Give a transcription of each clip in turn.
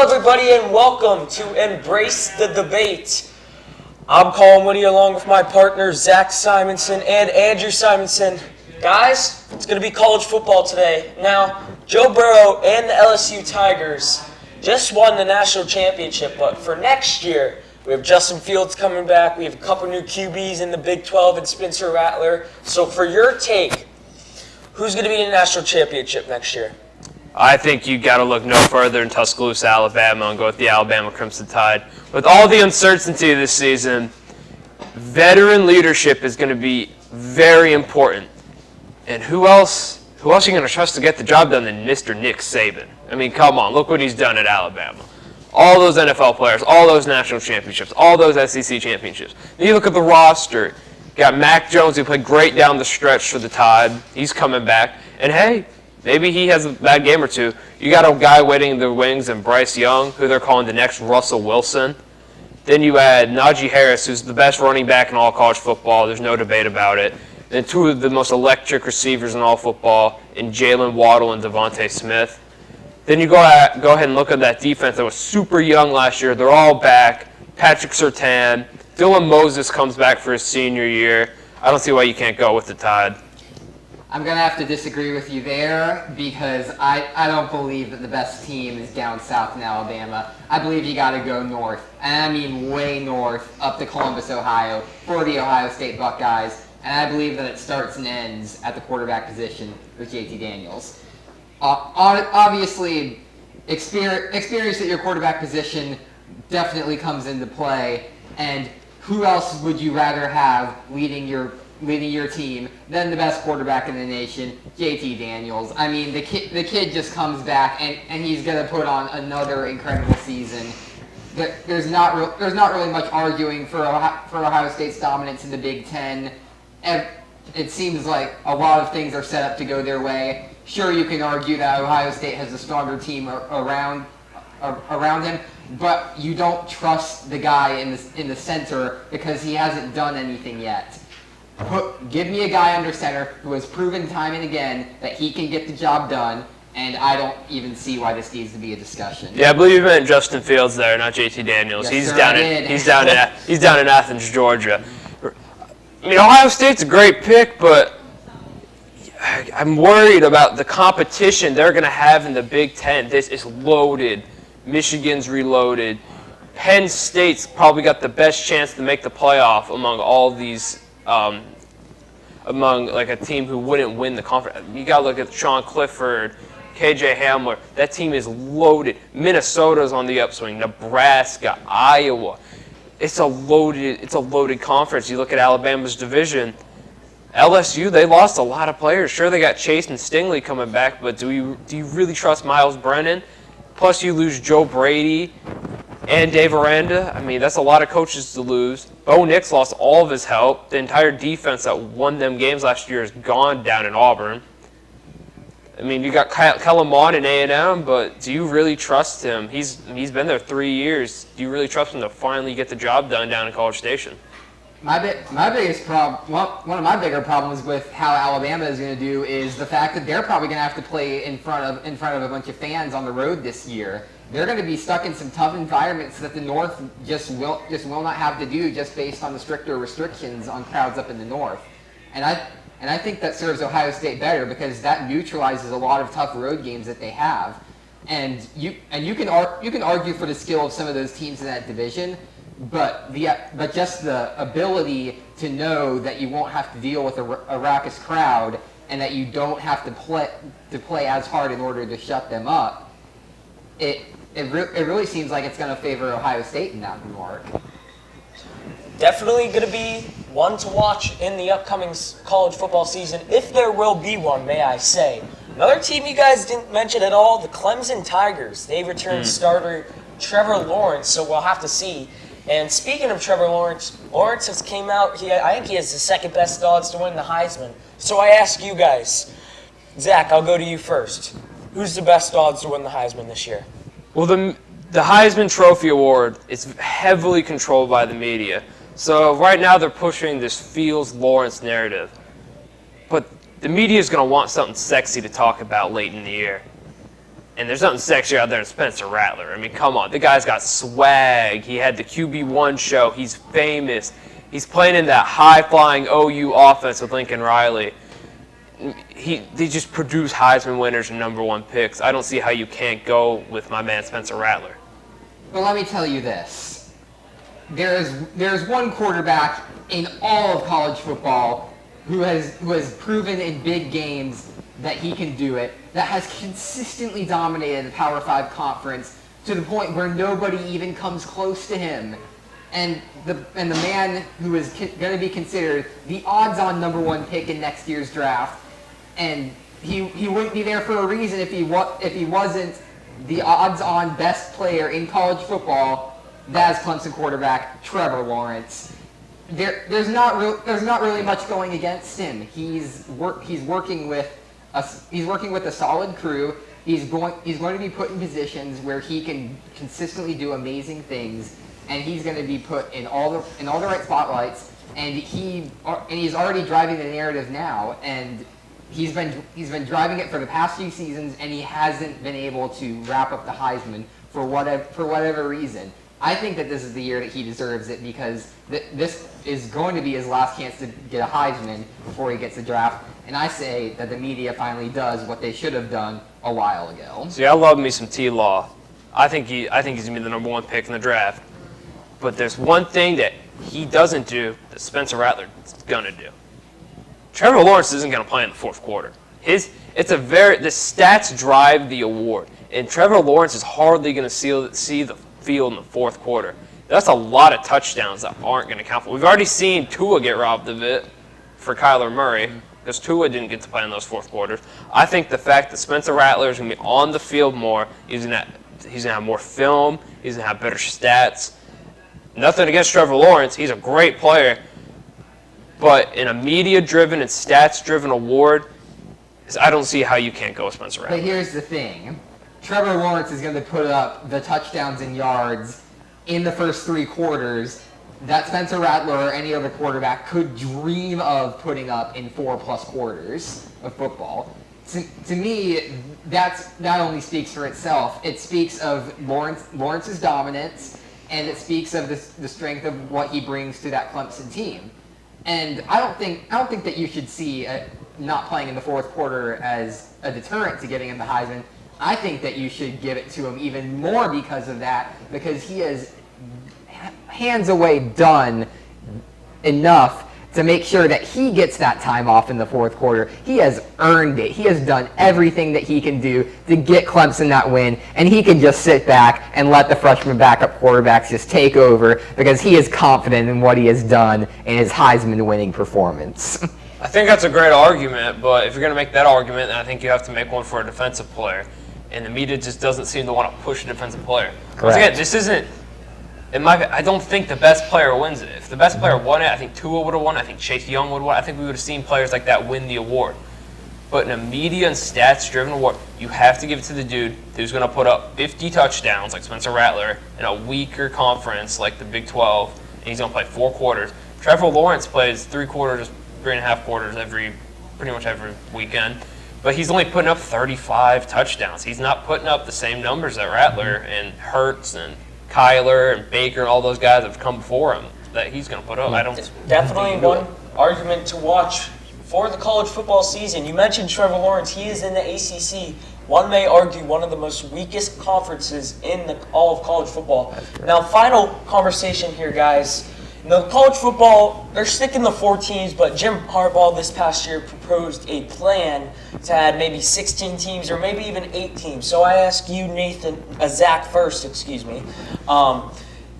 everybody, and welcome to Embrace the Debate. I'm Colin Witte along with my partners Zach Simonson and Andrew Simonson. Guys, it's going to be college football today. Now, Joe Burrow and the LSU Tigers just won the national championship, but for next year, we have Justin Fields coming back. We have a couple new QBs in the Big 12 and Spencer Rattler. So for your take, who's going to be in the national championship next year? I think you got to look no further than Tuscaloosa, Alabama, and go with the Alabama Crimson Tide. With all the uncertainty this season, veteran leadership is going to be very important. And who else are you going to trust to get the job done than Mr. Nick Saban? I mean, come on, look what he's done at Alabama. All those NFL players, all those national championships, all those SEC championships. Then you look at the roster. You got Mac Jones, who played great down the stretch for the Tide. He's coming back. And hey, maybe he has a bad game or two. You got a guy waiting in the wings in Bryce Young, who they're calling the next Russell Wilson. Then you add Najee Harris, who's the best running back in all college football. There's no debate about it. And two of the most electric receivers in all football, in Jalen Waddle and Devontae Smith. Then you go ahead and look at that defense that was super young last year. They're all back. Patrick Surtain. Dylan Moses comes back for his senior year. I don't see why you can't go with the Tide. I'm going to have to disagree with you there because I don't believe that the best team is down south in Alabama. I believe you got to go north, and I mean way north, up to Columbus, Ohio, for the Ohio State Buckeyes, and I believe that it starts and ends at the quarterback position with JT Daniels. Obviously, experience at your quarterback position definitely comes into play, and who else would you rather have leading your team than the best quarterback in the nation, JT Daniels? I mean, the kid just comes back and he's going to put on another incredible season. There's not really much arguing for Ohio State's dominance in the Big Ten. It seems like a lot of things are set up to go their way. Sure, you can argue that Ohio State has a stronger team around him, but you don't trust the guy in the center because he hasn't done anything yet. Give me a guy under center who has proven time and again that he can get the job done, and I don't even see why this needs to be a discussion. Yeah, I believe you meant Justin Fields there, not JT Daniels. Yes, he's down in Athens, Georgia. I mean, Ohio State's a great pick, but I'm worried about the competition they're going to have in the Big Ten. This is loaded. Michigan's reloaded. Penn State's probably got the best chance to make the playoff among all these. Among like a team who wouldn't win the conference. You got to look at Sean Clifford, KJ Hamler. That team is loaded. Minnesota's on the upswing. Nebraska, Iowa. It's a loaded conference. You look at Alabama's division. LSU, they lost a lot of players. Sure, they got Chase and Stingley coming back, but do you really trust Miles Brennan? Plus, you lose Joe Brady and Dave Aranda. I mean, that's a lot of coaches to lose. Bo Nix lost all of his help. The entire defense that won them games last year is gone down in Auburn. I mean, you got Kellen Mond in A&M, but do you really trust him? He's been there 3 years. Do you really trust him to finally get the job done down in College Station? My biggest problem, one of my bigger problems with how Alabama is going to do is the fact that they're probably going to have to play in front of a bunch of fans on the road this year. They're going to be stuck in some tough environments that the North just will not have to do just based on the stricter restrictions on crowds up in the North. And I think that serves Ohio State better because that neutralizes a lot of tough road games that they have. And you can argue for the skill of some of those teams in that division, but just the ability to know that you won't have to deal with a raucous crowd and that you don't have to play as hard in order to shut them up. It really seems like it's going to favor Ohio State in that regard. Definitely going to be one to watch in the upcoming college football season, if there will be one, may I say. Another team you guys didn't mention at all, the Clemson Tigers. They returned starter Trevor Lawrence, so we'll have to see. And speaking of Trevor Lawrence, Lawrence has came out, I think he has the second best odds to win the Heisman. So I ask you guys, Zach, I'll go to you first. Who's the best odds to win the Heisman this year? Well, the Heisman Trophy Award is heavily controlled by the media. So right now they're pushing this Fields-Lawrence narrative. But the media is going to want something sexy to talk about late in the year. And there's nothing sexier out there than Spencer Rattler. I mean, come on. The guy's got swag. He had the QB1 show. He's famous. He's playing in that high-flying OU offense with Lincoln Riley. They just produce Heisman winners and #1 picks. I don't see how you can't go with my man Spencer Rattler. Well, let me tell you this. There's one quarterback in all of college football who has proven in big games that he can do it, that has consistently dominated the Power 5 conference to the point where nobody even comes close to him. And the man who is going to be considered the odds-on #1 pick in next year's draft, and he wouldn't be there for a reason if he wasn't the odds-on best player in college football. That's Clemson quarterback Trevor Lawrence. There's not really much going against him. He's working with a solid crew. He's going to be put in positions where he can consistently do amazing things, and he's going to be put in all the right spotlights. And he's already driving the narrative now, and he's been driving it for the past few seasons, and he hasn't been able to wrap up the Heisman for whatever reason. I think that this is the year that he deserves it, because this is going to be his last chance to get a Heisman before he gets the draft. And I say that the media finally does what they should have done a while ago. See, I love me some T-Law. I think he's going to be the #1 pick in the draft. But there's one thing that he doesn't do that Spencer Rattler is going to do. Trevor Lawrence isn't going to play in the fourth quarter. The stats drive the award. And Trevor Lawrence is hardly going to see the field in the fourth quarter. That's a lot of touchdowns that aren't going to count for. We've already seen Tua get robbed of it for Kyler Murray, because Tua didn't get to play in those fourth quarters. I think the fact that Spencer Rattler is going to be on the field more, he's going to have more film, he's going to have better stats. Nothing against Trevor Lawrence. He's a great player. But in a media-driven and stats-driven award, I don't see how you can't go with Spencer Rattler. But here's the thing. Trevor Lawrence is going to put up the touchdowns and yards in the first 3 quarters that Spencer Rattler or any other quarterback could dream of putting up in 4+ quarters of football. To me, that only speaks for itself. It speaks of Lawrence's dominance, and it speaks of the strength of what he brings to that Clemson team. And I don't think that you should see not playing in the fourth quarter as a deterrent to getting him the Heisman. I think that you should give it to him even more because of that, because he has hands away done enough to make sure that he gets that time off in the fourth quarter. He has earned it. He has done everything that he can do to get Clemson that win, and he can just sit back and let the freshman backup quarterbacks just take over because he is confident in what he has done in his Heisman winning performance. I think that's a great argument, but if you're going to make that argument, then I think you have to make one for a defensive player. And the media just doesn't seem to want to push a defensive player. Correct. Once again, this isn't, I don't think the best player wins it. If the best player won it, I think Tua would have won. I think Chase Young would have won. I think we would have seen players like that win the award. But in a media and stats-driven award, you have to give it to the dude who's going to put up 50 touchdowns like Spencer Rattler in a weaker conference like the Big 12, and he's going to play 4 quarters. Trevor Lawrence plays 3 quarters, 3.5 quarters pretty much every weekend. But he's only putting up 35 touchdowns. He's not putting up the same numbers that Rattler and Hurts and Kyler and Baker and all those guys have come before him that he's going to put up. Definitely one argument to watch for the college football season. You mentioned Trevor Lawrence. He is in the ACC. One may argue one of the most weakest conferences in all of college football. Now, final conversation here, guys. The college football, they're sticking the 4 teams, but Jim Harbaugh this past year proposed a plan to add maybe 16 teams or maybe even 8 teams. So I ask you, Zach first, excuse me.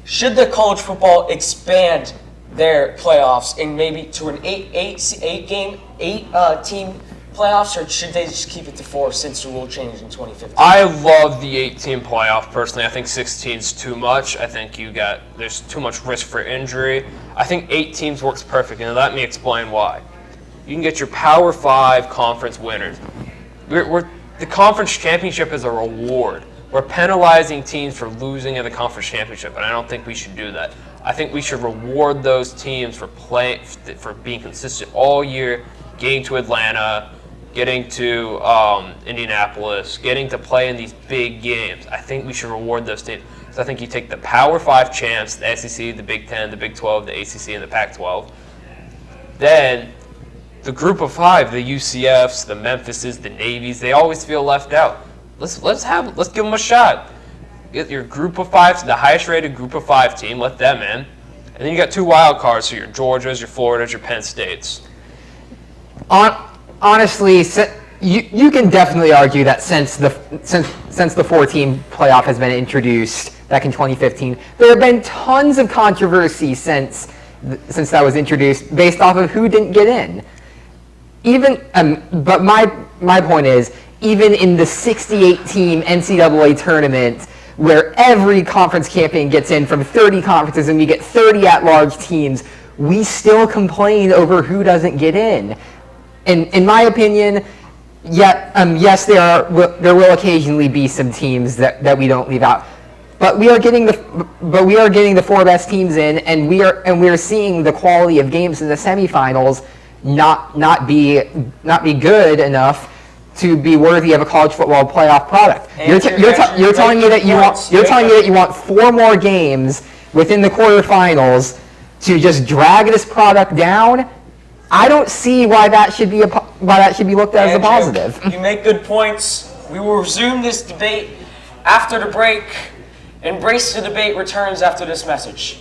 Should the college football expand their playoffs and maybe to an 8-team playoffs, or should they just keep it to 4 since the rule changed in 2015? I love the 8-team playoff personally. I think 16 is too much. I think there's too much risk for injury. I think 8 teams works perfect, and let me explain why. You can get your Power 5 conference winners. The conference championship is a reward. We're penalizing teams for losing in the conference championship, and I don't think we should do that. I think we should reward those teams for being consistent all year, getting to Atlanta, getting to Indianapolis, getting to play in these big games. I think we should reward those teams. So I think you take the Power 5 champs, the SEC, the Big 10, the Big 12, the ACC, and the Pac-12. Then the Group of 5, the UCFs, the Memphises, the Navies, they always feel left out. Let's give them a shot. Get your Group of 5, the highest rated Group of 5 team, let them in. And then you got 2 wild cards, so your Georgias, your Floridas, your Penn States. Honestly, you can definitely argue that since the 4-team playoff has been introduced back in 2015, there have been tons of controversy since that was introduced based off of who didn't get in. But my point is, even in the 68-team NCAA tournament, where every conference champion gets in from 30 conferences and we get 30 at-large teams, we still complain over who doesn't get in. In my opinion, yes, there will occasionally be some teams that we don't leave out, but we are getting the 4 best teams in, and we are seeing the quality of games in the semifinals not be good enough to be worthy of a college football playoff product. You're telling me that you want 4 more games within the quarterfinals to just drag this product down. I don't see why that should be looked at as a positive. You make good points. We will resume this debate after the break. Embrace the Debate returns after this message.